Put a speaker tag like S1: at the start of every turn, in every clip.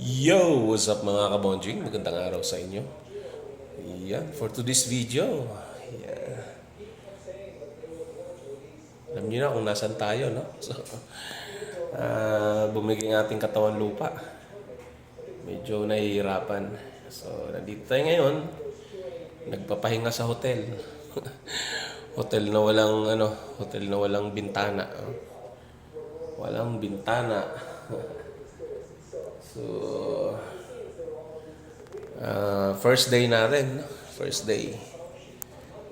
S1: Yo! What's up mga kabonjing? Magandang araw sa inyo. Yan, for today's video. Yan. Alam niyo na kung nasan tayo, no? So, bumigay ang ating katawan lupa. Medyo nahihirapan. So, nandito tayo ngayon. Nagpapahinga sa hotel. Hotel na walang, hotel na walang bintana. Walang bintana. So, first day natin, no? First day.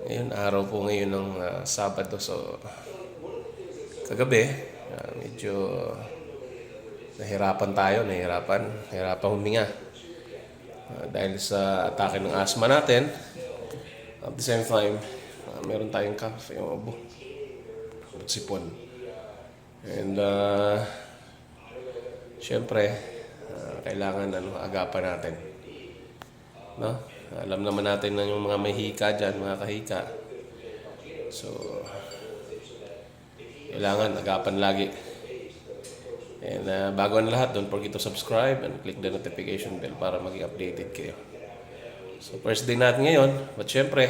S1: Ngayon, araw po ngayon ng Sabado. So, kagabi, medyo nahirapan huminga. Dahil sa atake ng asthma natin. At the same time, meron tayong cough, yung abo, sipon. And, syempre, kailangan agapan natin. No? Alam naman natin na yung mga may hika dyan, mga kahika. So, kailangan agapan lagi. And bago ang lahat, don't forget to subscribe and click the notification bell para maging updated kayo. So, first day natin ngayon. But syempre,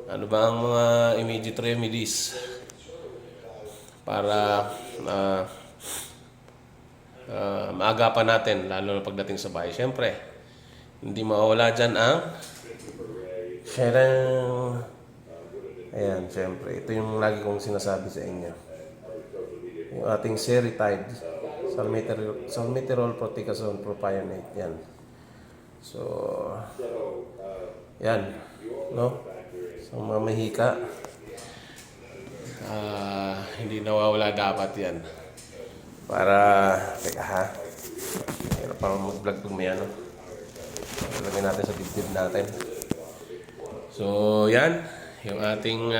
S1: ano ba ang mga immediate remedies para maagapan natin, lalo na pagdating sa bahay? Syempre, hindi mawawala dyan ang Sherang. Ayan, syempre. Ito yung lagi kong sinasabi sa inyo. Yung ating Seretide, salmeterol, proticazone, propionate. Yan. So, yan. No? So, mga mahika, hindi nawawala dapat yan. Para, teka ha. Hirap pang mag-vlog pag may ano. Lagyan natin sa dibdib natin. So, yan. Yung ating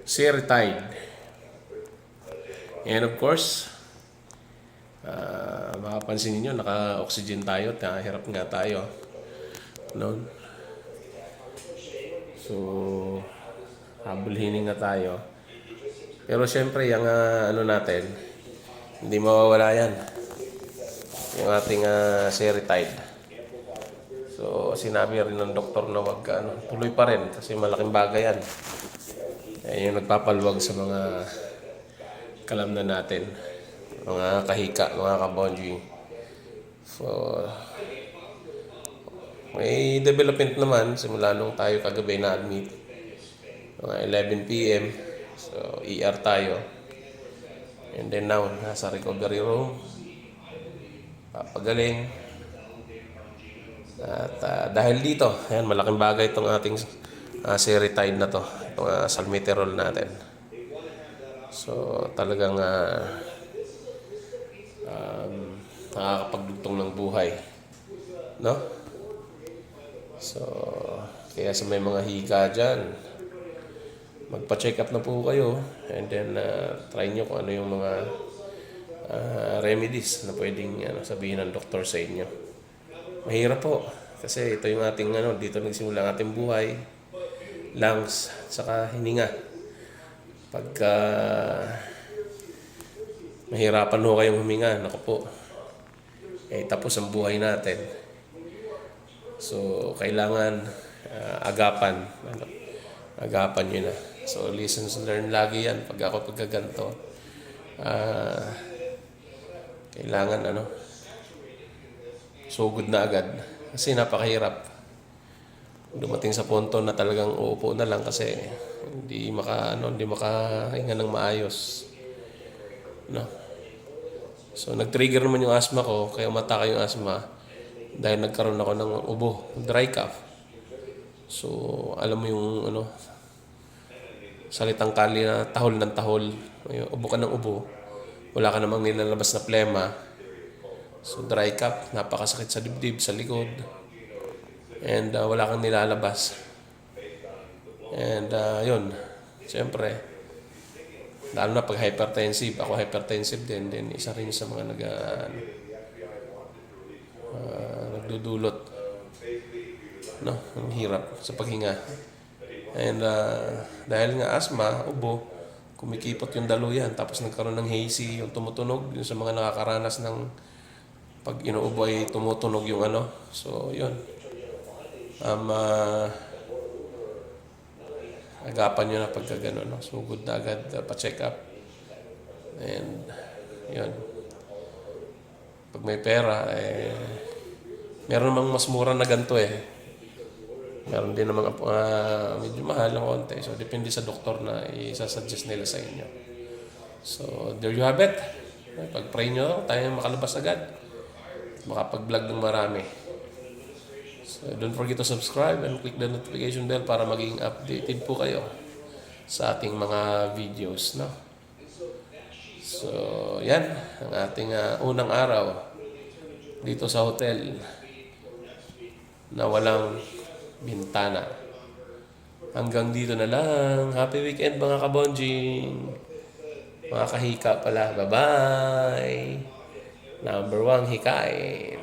S1: Seretide. And of course, makapansin niyo naka-oxygen tayo. Hirap nga tayo. No? So, habol-hining na tayo. Pero syempre, yung natin, hindi mawawala yan. Yung ating Seretide. So, sinabi rin ng doktor na wag tuloy pa rin kasi malaking bagay yan. Yung nagpapaluwag sa mga kalamnan natin, mga kahika, mga kabonjing. So, may development naman simula nung tayo kagabi na-admit. Mga 11 p.m. So, ER tayo. And then now, nasa recovery room. Papagaling. At dahil dito, ayan, malaking bagay itong ating Seretide na to. Itong salmeterol natin. So, talagang nakakapagdugtong ng buhay. No? So, kaya sa may mga hika dyan, magpa-check up na po kayo. And then, try nyo kung ano yung mga remedies na pwedeng sabihin ng doktor sa inyo. Mahirap po. Kasi ito yung ating, dito nagsimula ang ating buhay. Lungs, saka hininga. Pagka mahirapan ho kayong huminga, naku po. Tapos ang buhay natin. So, kailangan agapan. Agapan nyo na. So, lessons learned lagi yan. Pagka ganito, kailangan sugod na agad. Kasi napakahirap. Dumating sa punto na talagang uupo na lang kasi hindi makahinga ng maayos. No? So, nag-trigger naman yung asthma ko, kaya umatake yung asthma dahil nagkaroon ako ng ubo, dry cough. So, alam mo yung salitang kali na tahol ng tahol. Ubo ka ng ubo. Wala ka namang nilalabas na plema. So, dry cough, napakasakit sa dibdib, sa likod. And wala kang nilalabas. And yun, siyempre, lalo na pag hypertensive. Ako hypertensive din. Then isa rin sa mga nagdudulot. No? Ang hirap sa paghinga. And dahil nga asthma, ubo, kumikipot yung daluyan. Tapos nagkaroon ng hazy, yung tumutunog, yung sa mga nakakaranas ng Pag inuubo ay tumutunog yung ano. So, yun. Agapan nyo na pagka gano'n. No? Sugod na agad, pa-check up. And, yun. Pag may pera, meron namang mas mura na ganito eh. Meron din namang medyo mahal ng konti. So, depende sa doktor na isasuggest nila sa inyo. So, there you have it. Pag-pray nyo, tayo makalabas agad. Makapag-vlog ng marami. So, don't forget to subscribe and click the notification bell para maging updated po kayo sa ating mga videos. No? So, yan. Ang ating unang araw dito sa hotel na walang bintana. Hanggang dito na lang. Happy weekend mga kabonjing. Mga kahika pala. Bye-bye. Number 1 hikain.